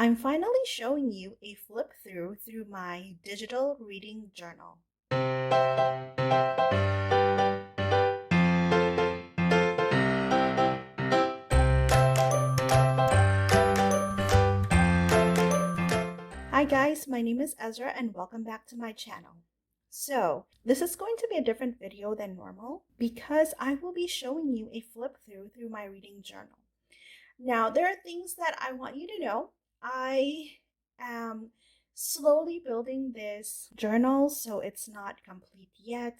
I'm finally showing you a flip through my digital reading journal. Hi guys, my name is Ezra and welcome back to my channel. So, this is going to be a different video than normal because I will be showing you a flip through my reading journal. Now, there are things that I want you to know. I am slowly building this journal, so it's not complete yet.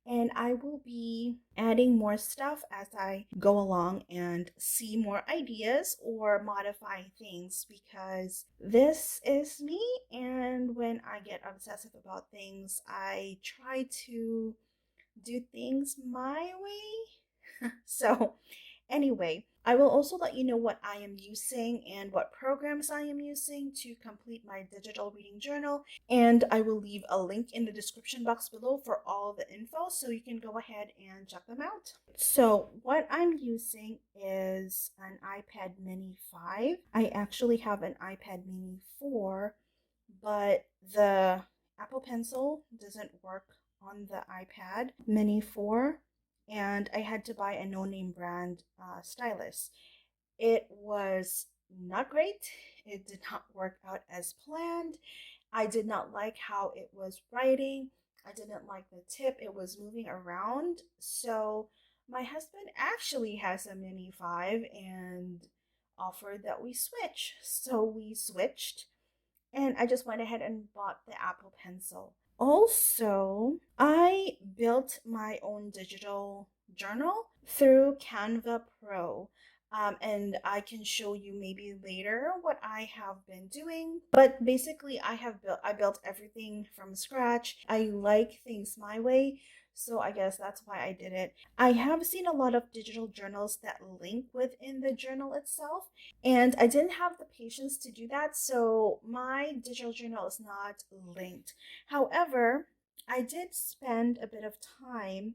And I will be adding more stuff as I go along and see more ideas or modify things because this is me. And when I get obsessive about things, I try to do things my way. So, anyway, I will also let you know what I am using and what programs I am using to complete my digital reading journal. And I will leave a link in the description box below for all the info so you can go ahead and check them out. So what I'm using is an iPad mini 5. I actually have an iPad mini 4, but the Apple Pencil doesn't work on the iPad mini 4. And I had to buy a no-name brand stylus. It was not great. It did not work out as planned. I did not like how it was writing. I didn't like the tip. It was moving around. So my husband actually has a Mini 5 and offered that we switch. So we switched and I just went ahead and bought the Apple Pencil. Also, I built my own digital journal through Canva Pro. And I can show you maybe later what I have been doing. But basically, I built everything from scratch. I like things my way, so I guess that's why I did it. I have seen a lot of digital journals that link within the journal itself, and I didn't have the patience to do that, so my digital journal is not linked. However, I did spend a bit of time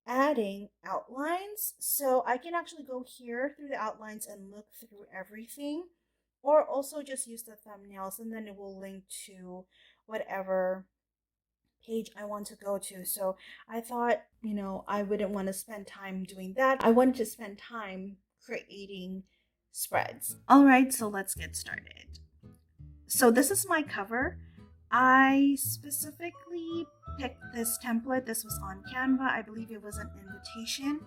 adding outlines, so I can actually go here through the outlines and look through everything, or also just use the thumbnails and then it will link to whatever page I want to go to. So I thought, I wouldn't want to spend time doing that. I wanted to spend time creating spreads. All right, so let's get started. So this is my cover. I specifically picked this template. This was on Canva. I believe it was an invitation.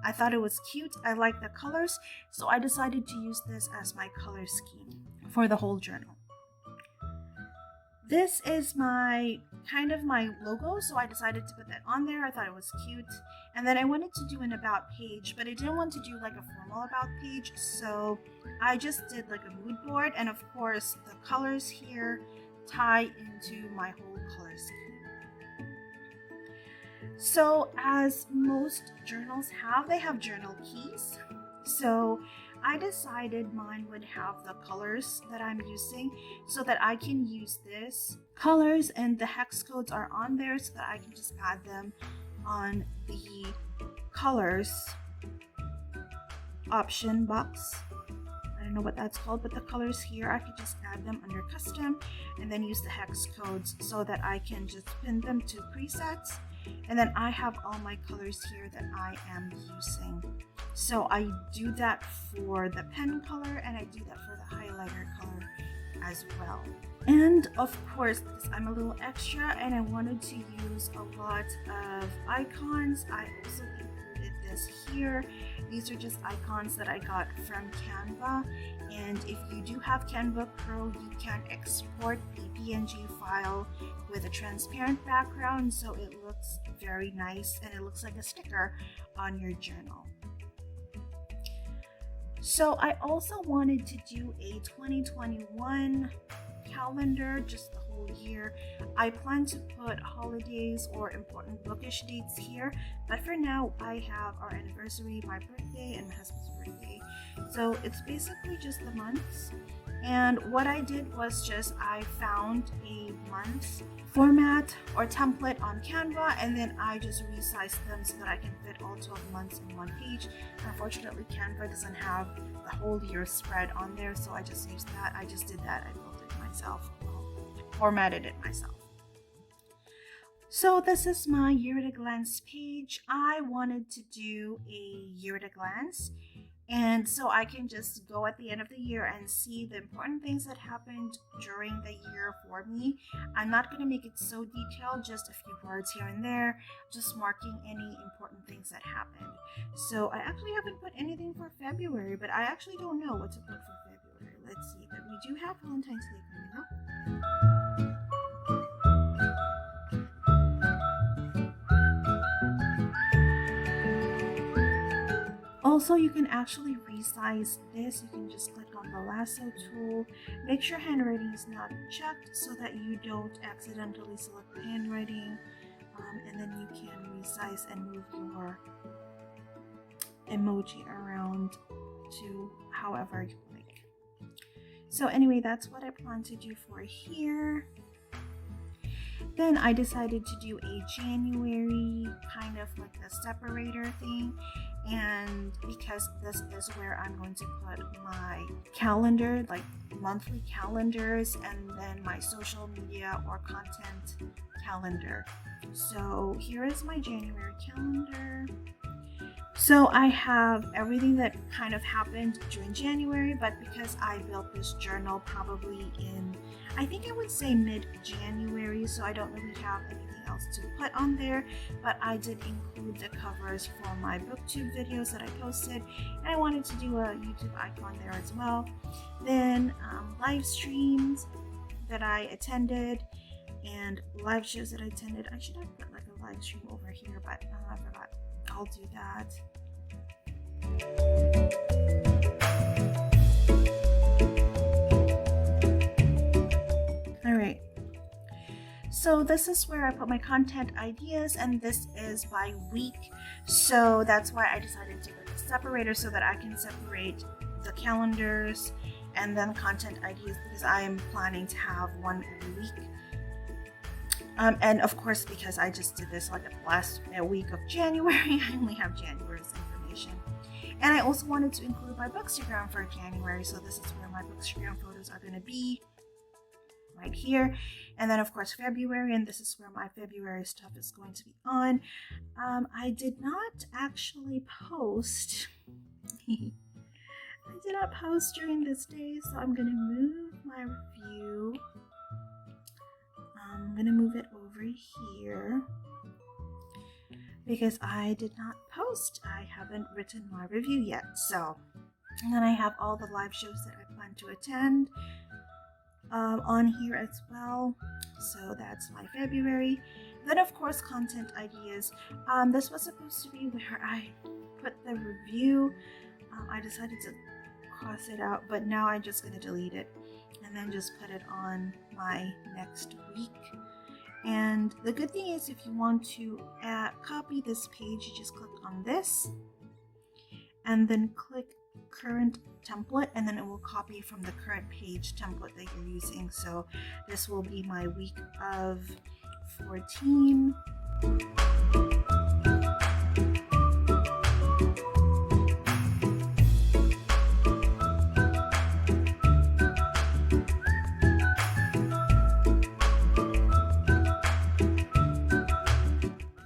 I thought it was cute. I like the colors, so I decided to use this as my color scheme for the whole journal. This is my logo, so I decided to put that on there. I thought it was cute. And then I wanted to do an about page, but I didn't want to do like a formal about page, so I just did like a mood board, and of course the colors here tie into my whole color scheme. So as most journals have, they have journal keys. So I decided mine would have the colors that I'm using so that I can use this colors, and the hex codes are on there so that I can just add them on the colors option box. I don't know what that's called, but the colors here, I could just add them under custom and then use the hex codes so that I can just pin them to presets. And then I have all my colors here that I am using. So I do that for the pen color and I do that for the highlighter color as well. And of course, because I'm a little extra and I wanted to use a lot of icons, I also included this here. These are just icons that I got from Canva, and if you do have Canva Pro, you can export the PNG file with a transparent background, so it looks very nice and it looks like a sticker on your journal. So I also wanted to do a 2021 calendar, just the whole year. I plan to put holidays or important bookish dates here, but for now I have our anniversary, my birthday, and my husband's birthday. So it's basically just the months, And what I did was just I found a month format or template on Canva, and then I just resized them so that I can fit all 12 months in one page. Unfortunately, Canva doesn't have the whole year spread on there, so I just used that. I just did that. I built it myself, formatted it myself. So this is my year at a glance page. I wanted to do a year at a glance, and so I can just go at the end of the year and see the important things that happened during the year for me. I'm not going to make it so detailed, just a few words here and there, just marking any important things that happened. So I actually haven't put anything for February, but I actually don't know what to put for February. Let's see, but we do have Valentine's Day coming up. Also, you can actually resize this. You can just click on the lasso tool. Make sure handwriting is not checked so that you don't accidentally select the handwriting. And then you can resize and move your emoji around to however you like. So anyway, that's what I plan to do for here. Then I decided to do a January kind of like a separator thing, and because this is where I'm going to put my calendar, like monthly calendars, and then my social media or content calendar. So here is my January calendar. So I have everything that kind of happened during January, but because I built this journal probably in, I think I would say mid-January, so I don't really have anything else to put on there, but I did include the covers for my Booktube videos that I posted, and I wanted to do a YouTube icon there as well. Then live streams that I attended and live shows that I attended. I should have put like a live stream over here, but I forgot. I'll do that. All right. So this is where I put my content ideas, and this is by week. So that's why I decided to put a separator so that I can separate the calendars and then content ideas, because I am planning to have one every week. And of course, because I just did this like last week of January, I only have January's information. And I also wanted to include my Bookstagram for January, so this is where my Bookstagram photos are going to be, right here. And then of course February, and this is where my February stuff is going to be on. I did not actually post. I did not post during this day, so I'm going to move my review. I'm going to move it over here because I did not post. I haven't written my review yet. So, and then I have all the live shows that I plan to attend on here as well. So that's my February. Then of course content ideas. This was supposed to be where I put the review. I decided to cross it out, but now I'm just going to delete it and then just put it on my next week. And the good thing is, if you want to copy this page, you just click on this and then click current template, and then it will copy from the current page template that you're using. So this will be my week of 14.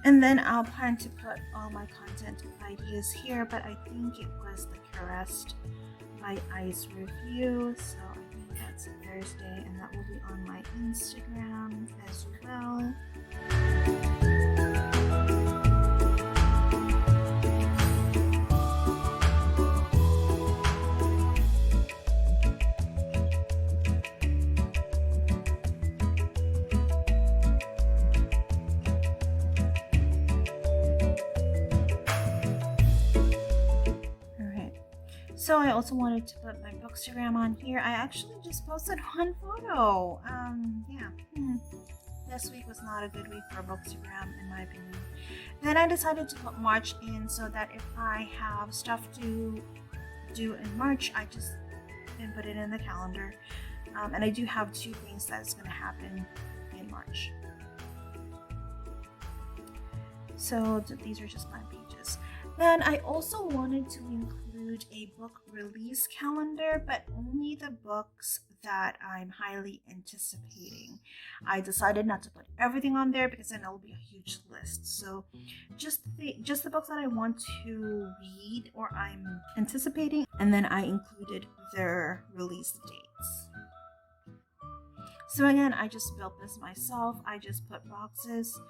And then I'll plan to put all my content ideas here, but I think it was the Caressed by Ice review, so I think that's Thursday, and that will be on my Instagram as well. So I also wanted to put my Bookstagram on here. I actually just posted one photo. This week was not a good week for Bookstagram in my opinion. Then I decided to put March in so that if I have stuff to do in March, I just and put it in the calendar. And I do have 2 things that's going to happen in March. So these are just blank pages. Then I also wanted to include a book release calendar, but only the books that I'm highly anticipating. I decided not to put everything on there because then it'll be a huge list. So just the books that I want to read or I'm anticipating, and then I included their release dates. So again, I just built this myself. I just put boxes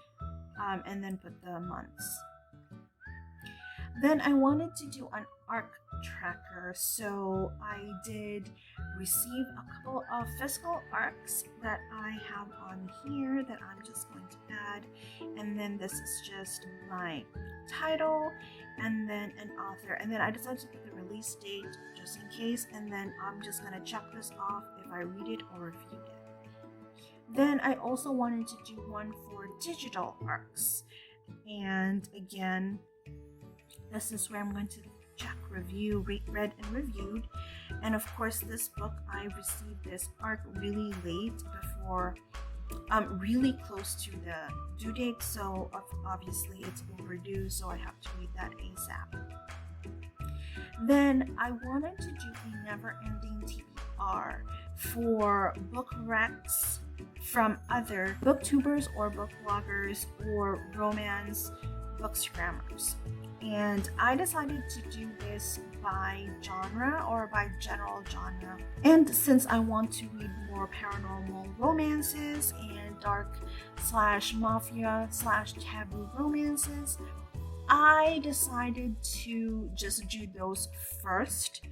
and then put the months. Then I wanted to do an arc tracker, so I did receive a couple of physical arcs that I have on here that I'm just going to add, and then this is just my title and then an author, and then I decided to put the release date just in case, and then I'm just going to check this off if I read it or review it. Then I also wanted to do one for digital arcs, and again, this is where I'm going to check review, read and reviewed. And of course, this book, I received this arc really late before, really close to the due date. So obviously it's overdue, so I have to read that ASAP. Then I wanted to do a never-ending TBR for book recs from other booktubers or book bloggers or romance bookstagrammers. And I decided to do this by genre or by general genre. And since I want to read more paranormal romances and dark/mafia/taboo romances, I decided to just do those first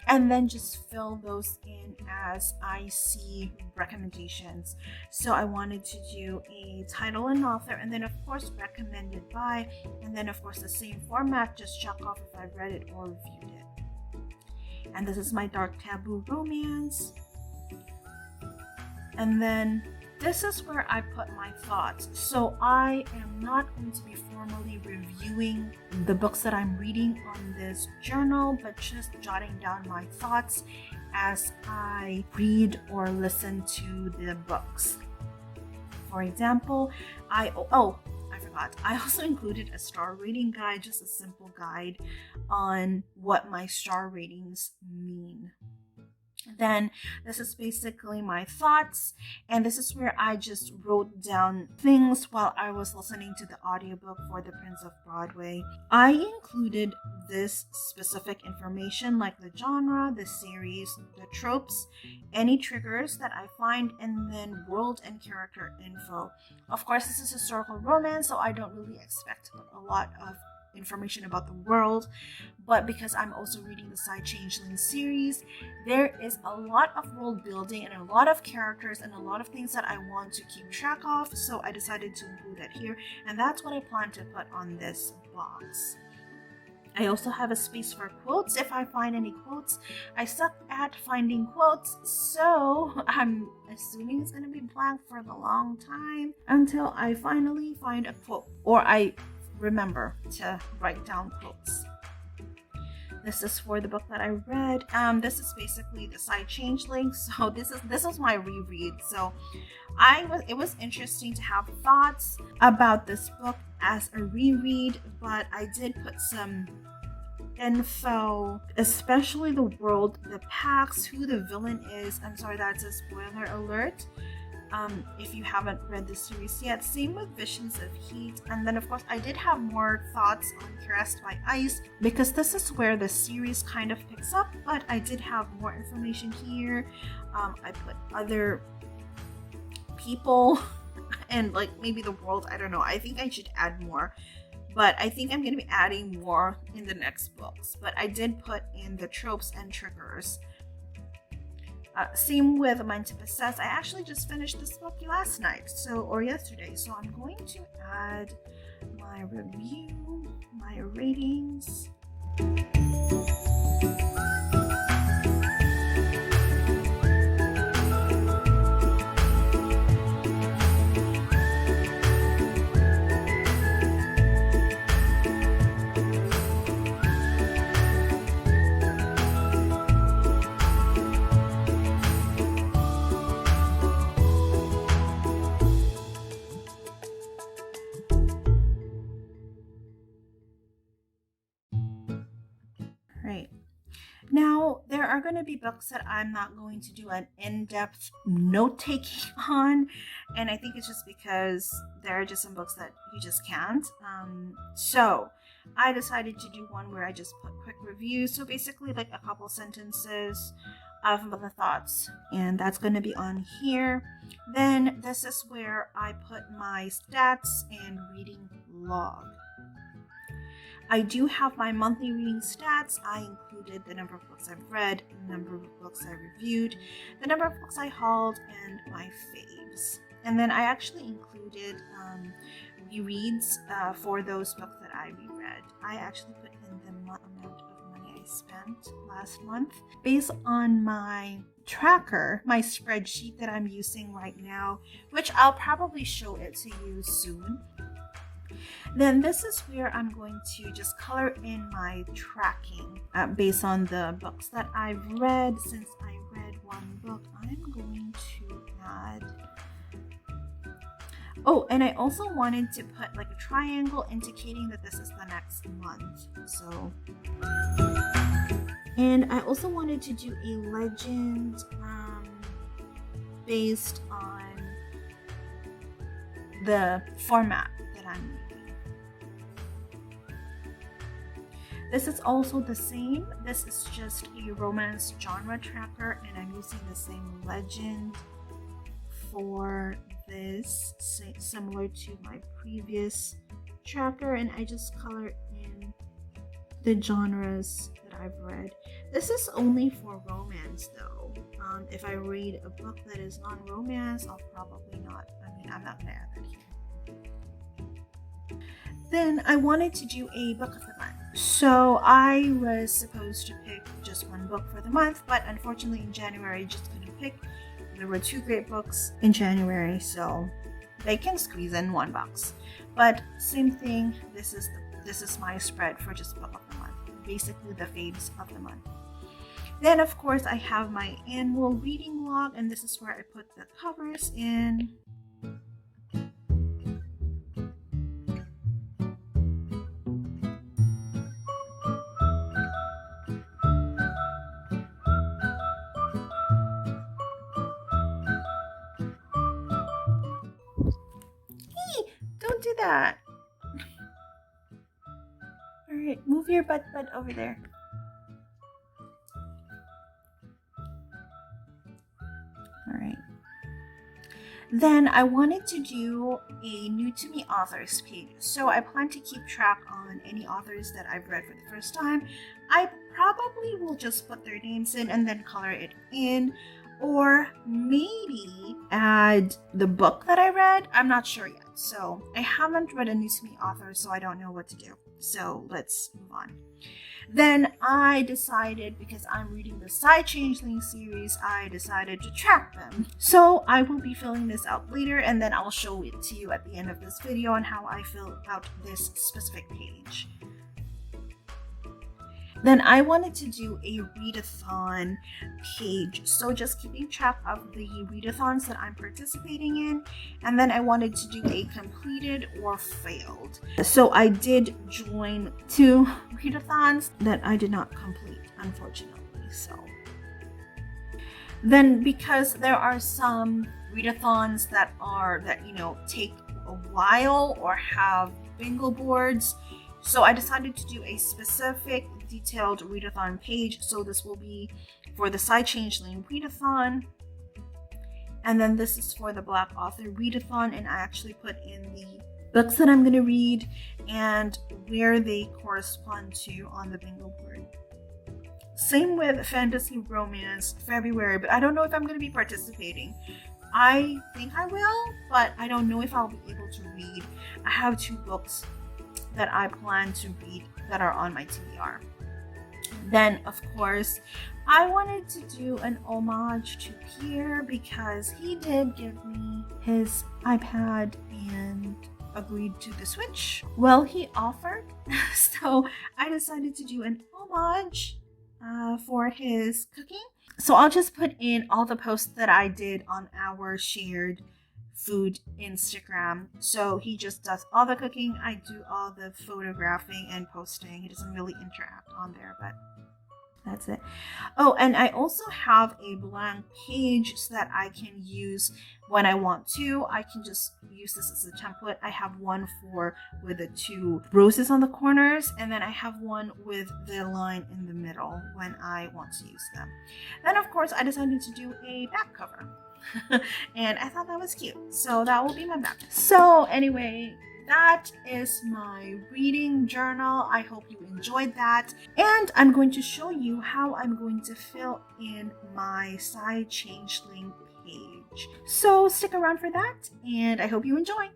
and then just fill those in as I see recommendations. So I wanted to do a title and author, and then of course recommended by, and then of course the same format, just check off if I've read it or reviewed it. And this is my dark taboo romance. And then this is where I put my thoughts. So I am not going to be formally reviewing the books that I'm reading on this journal, but just jotting down my thoughts as I read or listen to the books. For example, I forgot. I also included a star rating guide, just a simple guide on what my star ratings mean. Then this is basically my thoughts, and this is where I just wrote down things while I was listening to the audiobook for The Prince of Broadway. I included this specific information like the genre, the series, the tropes, any triggers that I find, and then world and character info. Of course, this is historical romance, so I don't really expect a lot of information about the world, but because I'm also reading the Side Changeling series, there is a lot of world building and a lot of characters and a lot of things that I want to keep track of, so I decided to include that here, and that's what I plan to put on this box. I also have a space for quotes if I find any quotes. I suck at finding quotes, so I'm assuming it's going to be blank for a long time until I finally find a quote, or I remember to write down quotes. This is for the book that I read. This is basically the Side Changeling. So this was my reread. So it was interesting to have thoughts about this book as a reread, but I did put some info, especially the world, the packs, who the villain is. I'm sorry, that's a spoiler alert. If you haven't read the series yet. Same with Visions of Heat. And then of course I did have more thoughts on Caressed by Ice because this is where the series kind of picks up, but I did have more information here. I put other people and like maybe the world, I don't know. I think I should add more, but I think I'm going to be adding more in the next books. But I did put in the tropes and triggers. Same with Mind to Possess. I actually just finished this book last night, or yesterday. So I'm going to add my review, my ratings. Now, there are going to be books that I'm not going to do an in-depth note-taking on, and I think it's just because there are just some books that you just can't. So I decided to do one where I just put quick reviews, so basically like a couple sentences of the thoughts, and that's going to be on here. Then this is where I put my stats and reading log. I do have my monthly reading stats. I included the number of books I've read, the number of books I reviewed, the number of books I hauled, and my faves. And then I actually included rereads for those books that I reread. I actually put in the amount of money I spent last month based on my tracker, my spreadsheet that I'm using right now, which I'll probably show it to you soon. Then this is where I'm going to just color in my tracking based on the books that I've read. Since I read one book, I'm going to add... Oh, and I also wanted to put like a triangle indicating that this is the next month. So, and I also wanted to do a legend based on the format that I'm reading. This is also the same. This is just a romance genre tracker, and I'm using the same legend for this, similar to my previous tracker, and I just color in the genres that I've read. This is only for romance though. If I read a book that is non-romance, I'll probably not, I'm not gonna add that here. Then I wanted to do a book of the month. So I was supposed to pick just one book for the month, but unfortunately in January I just couldn't pick. There were 2 great books in January, so they can squeeze in one box. But same thing, this is my spread for just book of the month, basically the faves of the month. Then of course I have my annual reading log, and this is where I put the covers in. Don't do that. Alright, move your butt over there. Alright. Then I wanted to do a new to me authors page. So I plan to keep track on any authors that I've read for the first time. I probably will just put their names in and then color it in. Or maybe add the book that I read. I'm not sure yet. So I haven't read a new to me author, so I don't know what to do. So let's move on. Then I decided, because I'm reading the Side Changeling series, I decided to track them. So I will be filling this out later, and then I'll show it to you at the end of this video on how I fill out this specific page. Then I wanted to do a readathon page, so just keeping track of the readathons that I'm participating in, and then I wanted to do a completed or failed. So I did join 2 readathons that I did not complete, unfortunately. So then, because there are some readathons that take a while or have bingo boards, so I decided to do a specific detailed readathon page. So this will be for the Side Changeling readathon, and then this is for the Black Author readathon, and I actually put in the books that I'm going to read and where they correspond to on the bingo board. Same with Fantasy Romance February, but I don't know if I'm going to be participating. I think I will, but I don't know if I'll be able to read. I have 2 books that I plan to read that are on my TBR. Then, of course, I wanted to do an homage to Pierre because he did give me his iPad and agreed to the Switch. Well, he offered, so I decided to do an homage for his cooking. So I'll just put in all the posts that I did on our shared food Instagram. So he just does all the cooking, I do all the photographing and posting. He doesn't really interact on there, but That's it. Oh, and I also have a blank page so that I can use when I want to. I can just use this as a template. I have one with the 2 roses on the corners, and then I have one with the line in the middle when I want to use them. Then of course I decided to do a back cover. And I thought that was cute. So that will be my back. So anyway, that is my reading journal. I hope you enjoyed that. And I'm going to show you how I'm going to fill in my side changeling page. So stick around for that, and I hope you enjoy.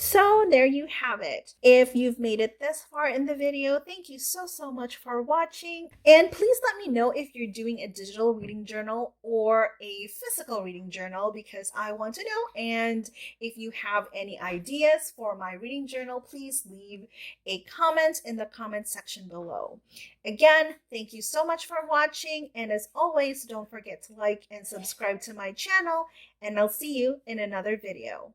So there you have it. If you've made it this far in the video, thank you so much for watching. And please let me know if you're doing a digital reading journal or a physical reading journal, because I want to know. And if you have any ideas for my reading journal, please leave a comment in the comment section below. Again, thank you so much for watching. And as always, don't forget to like and subscribe to my channel, and I'll see you in another video.